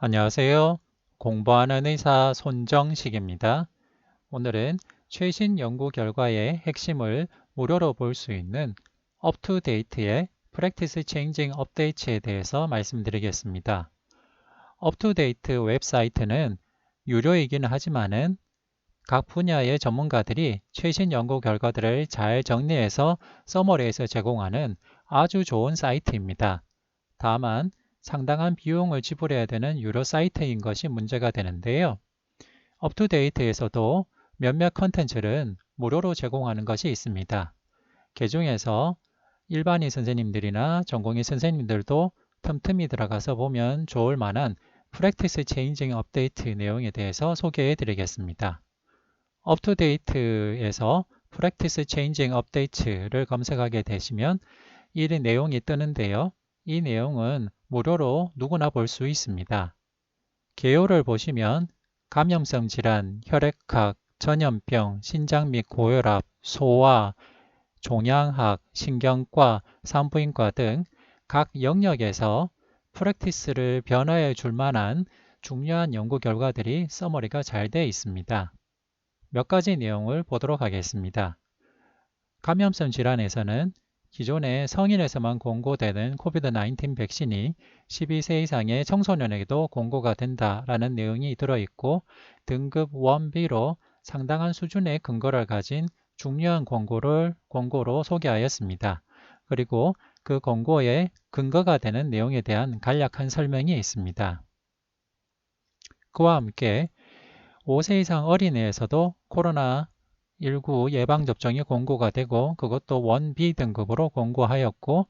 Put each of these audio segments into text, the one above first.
안녕하세요. 공부하는 의사 손정식입니다. 오늘은 최신 연구 결과의 핵심을 무료로 볼 수 있는 업투데이트의 Practice Changing Updates에 대해서 말씀드리겠습니다. 업투데이트 웹사이트는 유료이기는 하지만은 각 분야의 전문가들이 최신 연구 결과들을 잘 정리해서 서머리에서 제공하는 아주 좋은 사이트입니다. 다만 상당한 비용을 지불해야 되는 유료 사이트인 것이 문제가 되는데요. 업투데이트에서도 몇몇 컨텐츠는 무료로 제공하는 것이 있습니다. 그중에서 일반인 선생님들이나 전공의 선생님들도 틈틈이 들어가서 보면 좋을 만한 프랙티스 체인징 업데이트 내용에 대해서 소개해 드리겠습니다. 업투데이트에서 프랙티스 체인징 업데이트를 검색하게 되시면 이 내용이 뜨는데요. 이 내용은 무료로 누구나 볼 수 있습니다. 개요를 보시면 감염성 질환, 혈액학, 전염병, 신장 및 고혈압, 소아, 종양학, 신경과, 산부인과 등 각 영역에서 프랙티스를 변화해 줄 만한 중요한 연구 결과들이 서머리가 잘 되어 있습니다. 몇 가지 내용을 보도록 하겠습니다. 감염성 질환에서는 기존에 성인에서만 공고되는 코비드-19 백신이 12세 이상의 청소년에게도 공고가 된다라는 내용이 들어있고 등급 1B로 상당한 수준의 근거를 가진 중요한 권고로 소개하였습니다. 그리고 그 권고에 근거가 되는 내용에 대한 간략한 설명이 있습니다. 그와 함께 5세 이상 어린이에서도 코로나19 예방접종이 공고가 되고 그것도 1B 등급으로 공고하였고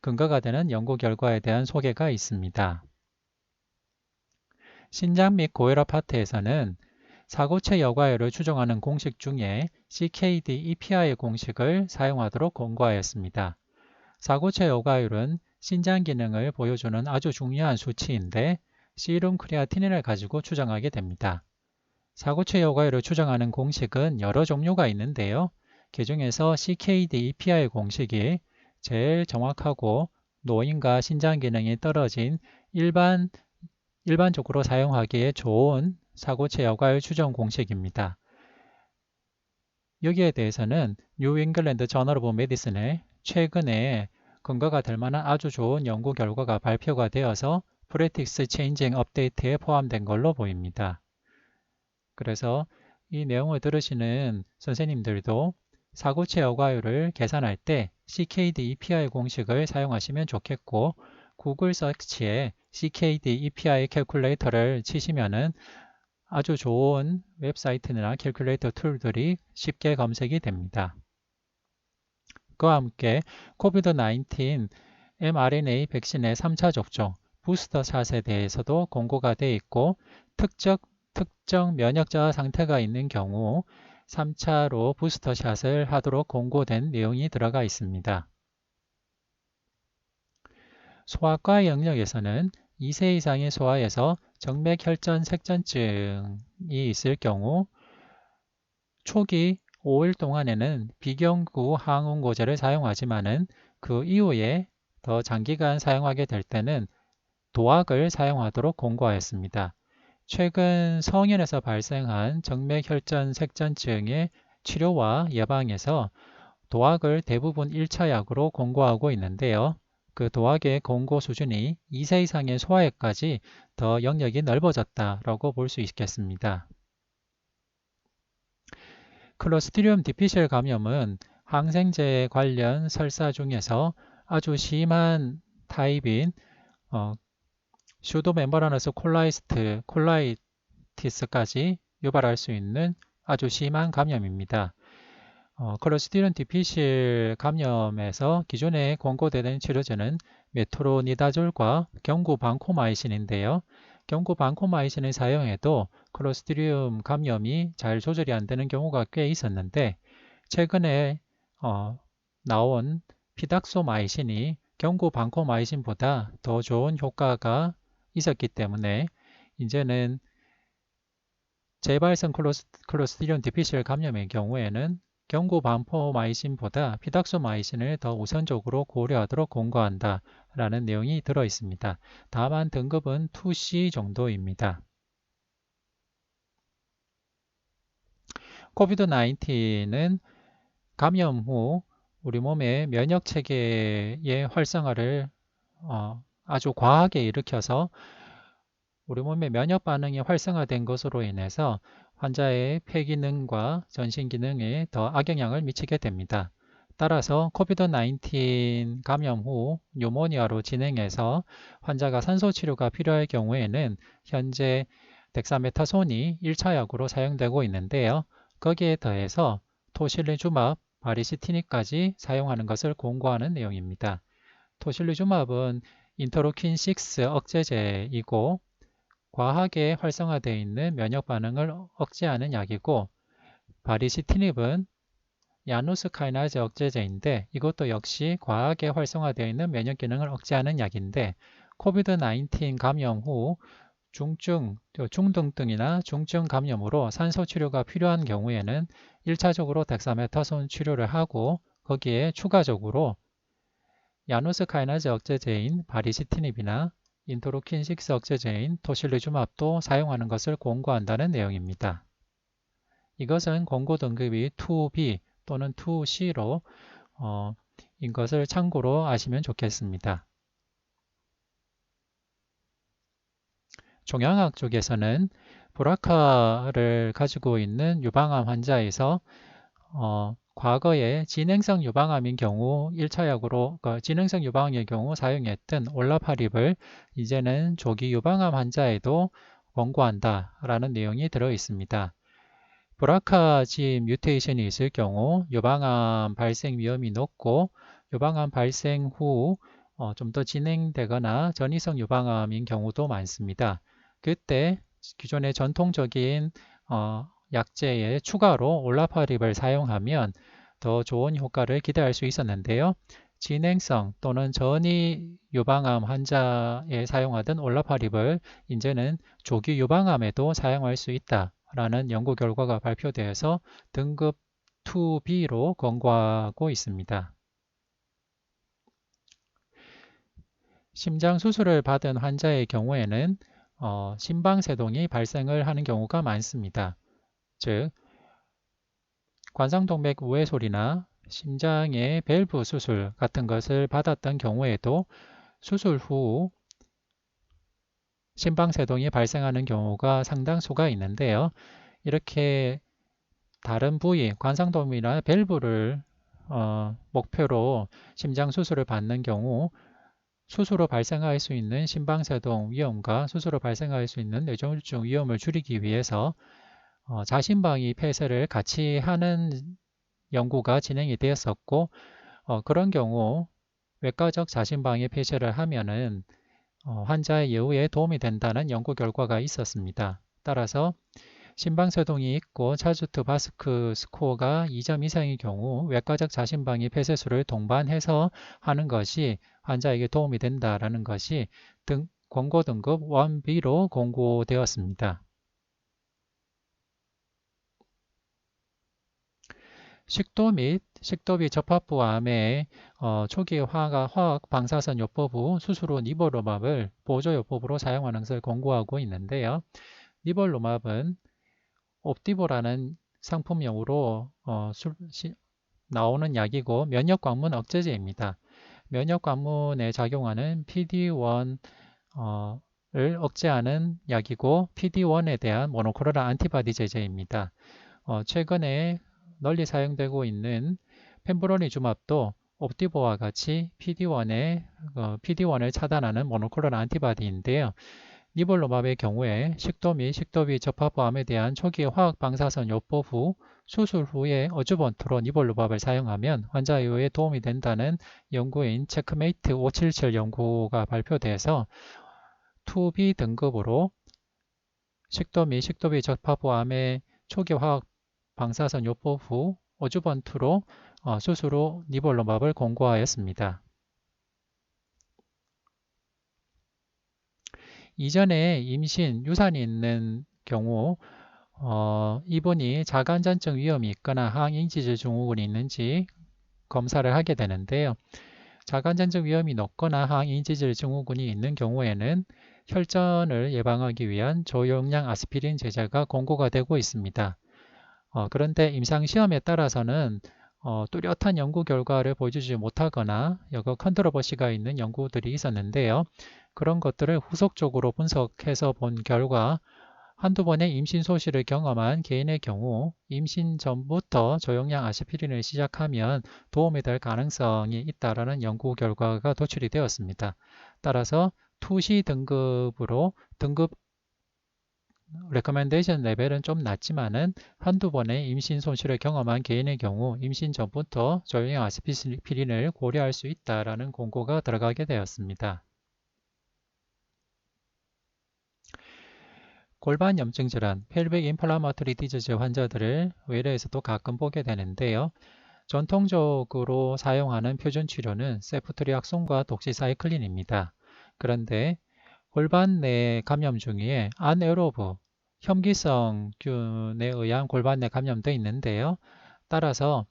근거가 되는 연구 결과에 대한 소개가 있습니다. 신장 및 고혈압 파트에서는 사고체 여과율을 추정하는 공식 중에 CKD-EPI 공식을 사용하도록 권고하였습니다. 사고체 여과율은 신장 기능을 보여주는 아주 중요한 수치인데 시룸 크레아티닌을 가지고 추정하게 됩니다. 사고체 여과율을 추정하는 공식은 여러 종류가 있는데요. 그 중에서 CKD-EPI 공식이 제일 정확하고 노인과 신장 기능이 떨어진 일반적으로 사용하기에 좋은 사고체 여과율 추정 공식입니다. 여기에 대해서는 뉴 잉글랜드 저널 오브 메디슨에 최근에 근거가 될 만한 아주 좋은 연구 결과가 발표가 되어서 프랙티스 체인징 업데이트에 포함된 걸로 보입니다. 그래서 이 내용을 들으시는 선생님들도 사고체 여과율을 계산할 때 CKD-EPI 공식을 사용하시면 좋겠고 구글 서치에 CKD-EPI 캘큘레이터를 치시면은 아주 좋은 웹사이트나 캘큘레이터 툴들이 쉽게 검색이 됩니다. 그와 함께 코비드-19 mRNA 백신의 3차 접종, 부스터 샷에 대해서도 공고가 되어 있고 특정 면역자 상태가 있는 경우 3차로 부스터 샷을 하도록 공고된 내용이 들어가 있습니다. 소아과 영역에서는 2세 이상의 소아에서 정맥혈전 색전증이 있을 경우 초기 5일 동안에는 비경구 항원고제를 사용하지만은 그 이후에 더 장기간 사용하게 될 때는 도악을 사용하도록 공고하였습니다. 최근 성인에서 발생한 정맥혈전 색전증의 치료와 예방에서 도악을 대부분 1차 약으로 공고하고 있는데요. 그 도악의 공고 수준이 2세 이상의 소아에까지 더 영역이 넓어졌다라고 볼 수 있겠습니다. 클로스트리움 디피셜 감염은 항생제 관련 설사 중에서 아주 심한 타입인 슈도멤버라너스 콜라이티스까지 유발할 수 있는 아주 심한 감염입니다. 클로스트리움 디피실 감염에서 기존에 권고되는 치료제는 메트로니다졸과 경구반코마이신인데요. 경구반코마이신을 사용해도 클로스트리움 감염이 잘 조절이 안 되는 경우가 꽤 있었는데 최근에 나온 피닥소마이신이 경구반코마이신보다 더 좋은 효과가 있었기 때문에 이제는 재발성 클로스트리움 디피실 감염의 경우에는 경구 반포마이신보다 피닥소마이신을 더 우선적으로 고려하도록 권고한다 라는 내용이 들어 있습니다. 다만 등급은 2C 정도입니다. 코비드-19는 감염 후 우리 몸의 면역 체계의 활성화를 아주 과하게 일으켜서 우리 몸의 면역 반응이 활성화된 것으로 인해서 환자의 폐 기능과 전신 기능에 더 악영향을 미치게 됩니다. 따라서 코비드-19 감염 후 뉴모니아로 진행해서 환자가 산소 치료가 필요할 경우에는 현재 덱사메타손이 1차 약으로 사용되고 있는데요. 거기에 더해서 토실리주맙, 바리시티닌까지 사용하는 것을 권고하는 내용입니다. 토실리주맙은 인터루킨6 억제제이고 과하게 활성화되어 있는 면역 반응을 억제하는 약이고, 바리시티닙은 야누스 카이나즈 억제제인데 이것도 역시 과하게 활성화되어 있는 면역 기능을 억제하는 약인데, 코비드-19 감염 후 중등증이나 중증 감염으로 산소 치료가 필요한 경우에는 1차적으로 덱사메타손 치료를 하고 거기에 추가적으로 야누스 카이나즈 억제제인 바리시티닙이나 인터루킨6 억제제인 토실리주맙도 사용하는 것을 권고한다는 내용입니다. 이것은 권고 등급이 2B 또는 2C로 인 것을 참고로 아시면 좋겠습니다. 종양학 쪽에서는 브라카를 가지고 있는 유방암 환자에서 과거에 진행성 유방암인 경우 1차 약으로 진행성 유방암의 경우 사용했던 올라파립을 이제는 조기 유방암 환자에도 권고한다 라는 내용이 들어 있습니다. 브라카지 뮤테이션이 있을 경우 유방암 발생 위험이 높고 유방암 발생 후 좀 더 진행되거나 전이성 유방암인 경우도 많습니다. 그때 기존의 전통적인 약제에 추가로 올라파립을 사용하면 더 좋은 효과를 기대할 수 있었는데요. 진행성 또는 전이 유방암 환자에 사용하던 올라파립을 이제는 조기 유방암에도 사용할 수 있다라는 연구 결과가 발표되어서 등급 2B로 권고하고 있습니다. 심장 수술을 받은 환자의 경우에는 심방세동이 발생을 하는 경우가 많습니다. 즉, 관상동맥 우회솔이나 심장의 밸브 수술 같은 것을 받았던 경우에도 수술 후 심방세동이 발생하는 경우가 상당수가 있는데요. 이렇게 다른 부위, 관상동맥이나 밸브를 목표로 심장 수술을 받는 경우 수술로 발생할 수 있는 심방세동 위험과 수술로 발생할 수 있는 뇌종혈증 위험을 줄이기 위해서 자심방위 폐쇄를 같이 하는 연구가 진행이 되었었고 그런 경우 외과적 자심방위 폐쇄를 하면은 환자의 예후에 도움이 된다는 연구 결과가 있었습니다. 따라서 심방세동이 있고 찰스트 바스크 스코어가 2점 이상의 경우 외과적 자심방위 폐쇄술을 동반해서 하는 것이 환자에게 도움이 된다라는 것이 권고 등급 1B로 권고되었습니다. 식도 및 식도비 접합부 암의 초기 화학 방사선 요법 후 수술 후 니볼로맙을 보조 요법으로 사용하는 것을 권고하고 있는데요. 니볼로맙은 옵디보라는 상품명으로 나오는 약이고 면역관문 억제제입니다. 면역관문에 작용하는 PD-1을 억제하는 약이고 PD-1에 대한 모노클로널 안티바디 제제입니다. 최근에 널리 사용되고 있는 펜브로니주맙도 옵디보와 같이 PD-1을 차단하는 모노클로널 안티바디인데요. 니볼로맙의 경우에 식도 및 식도비 접합부암에 대한 초기 화학 방사선 요법 후 수술 후에 어주번트로 니볼로맙을 사용하면 환자 예후에 도움이 된다는 연구인 체크메이트 577 연구가 발표돼서 2B 등급으로 식도 및 식도비 접합부암의 초기 화학 방사선 요법 후 어주번트로 수술 후 니볼로맙을 권고하였습니다. 이전에 임신, 유산이 있는 경우 이분이 자가안전증 위험이 있거나 항인지질 증후군이 있는지 검사를 하게 되는데요. 자가안전증 위험이 높거나 항인지질 증후군이 있는 경우에는 혈전을 예방하기 위한 저용량 아스피린 제제가 권고가 되고 있습니다. 그런데 임상시험에 따라서는 뚜렷한 연구 결과를 보여주지 못하거나 여러 컨트로버시가 있는 연구들이 있었는데요. 그런 것들을 후속적으로 분석해서 본 결과 한두 번의 임신 소실을 경험한 개인의 경우 임신 전부터 저용량 아스피린을 시작하면 도움이 될 가능성이 있다라는 연구 결과가 도출이 되었습니다. 따라서 투시 등급으로 등급 레커멘데이션 레벨은 좀 낮지만은 한두 번의 임신 손실을 경험한 개인의 경우 임신 전부터 저용량 아스피린을 고려할 수 있다라는 공고가 들어가게 되었습니다. 골반 염증 질환, 펠빅 인플라마토리 디지즈 환자들을 외래에서도 가끔 보게 되는데요. 전통적으로 사용하는 표준 치료는 세프트리악손과 독시사이클린입니다. 그런데 골반 내 감염 중에 안에로브, 현기성균에 의한 골반 내 감염도 있는데요. 따라서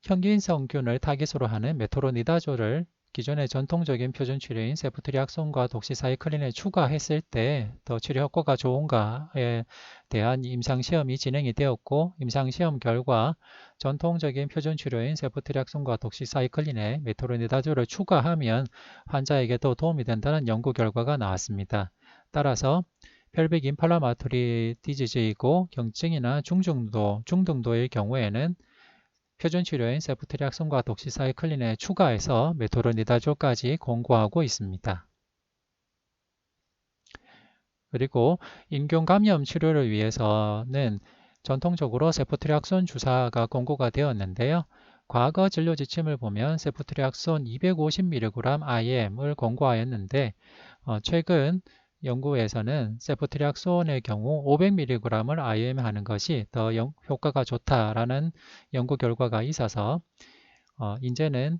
현기성균을 타깃으로 하는 메토로니다졸을 기존의 전통적인 표준 치료인 세프트리악손과 독시사이클린에 추가했을 때 더 치료 효과가 좋은가에 대한 임상시험이 진행이 되었고 임상시험 결과 전통적인 표준 치료인 세프트리악손과 독시사이클린에 메토로니다졸을 추가하면 환자에게 더 도움이 된다는 연구 결과가 나왔습니다. 따라서 펠빅 인플라마토리 디지즈이고 경증이나 중등도의 경우에는 표준 치료인 세프트리악손과 독시사이클린에 추가해서 메토로니다졸까지 권고하고 있습니다. 그리고 인균 감염 치료를 위해서는 전통적으로 세프트리악손 주사가 권고가 되었는데요. 과거 진료 지침을 보면 세프트리악손 250mg IM을 권고하였는데 최근 연구에서는 세프트리악손의 경우 500mg을 IM 하는 것이 더 효과가 좋다라는 연구 결과가 있어서 이제는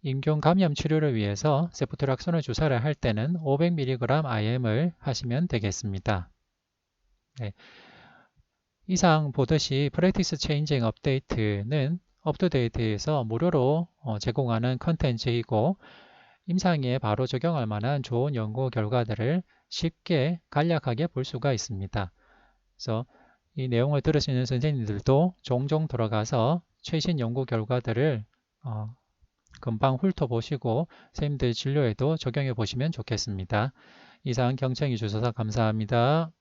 인균 감염 치료를 위해서 세프트리악손을 주사를 할 때는 500mg IM을 하시면 되겠습니다. 네. 이상 보듯이 프랙티스 체인징 업데이트는 업투데이트에서 무료로 제공하는 컨텐츠이고 임상에 바로 적용할 만한 좋은 연구 결과들을 쉽게 간략하게 볼 수가 있습니다. 그래서 이 내용을 들으시는 선생님들도 종종 들어가서 최신 연구 결과들을 금방 훑어보시고 선생님들 진료에도 적용해 보시면 좋겠습니다. 이상 경청해 주셔서 감사합니다.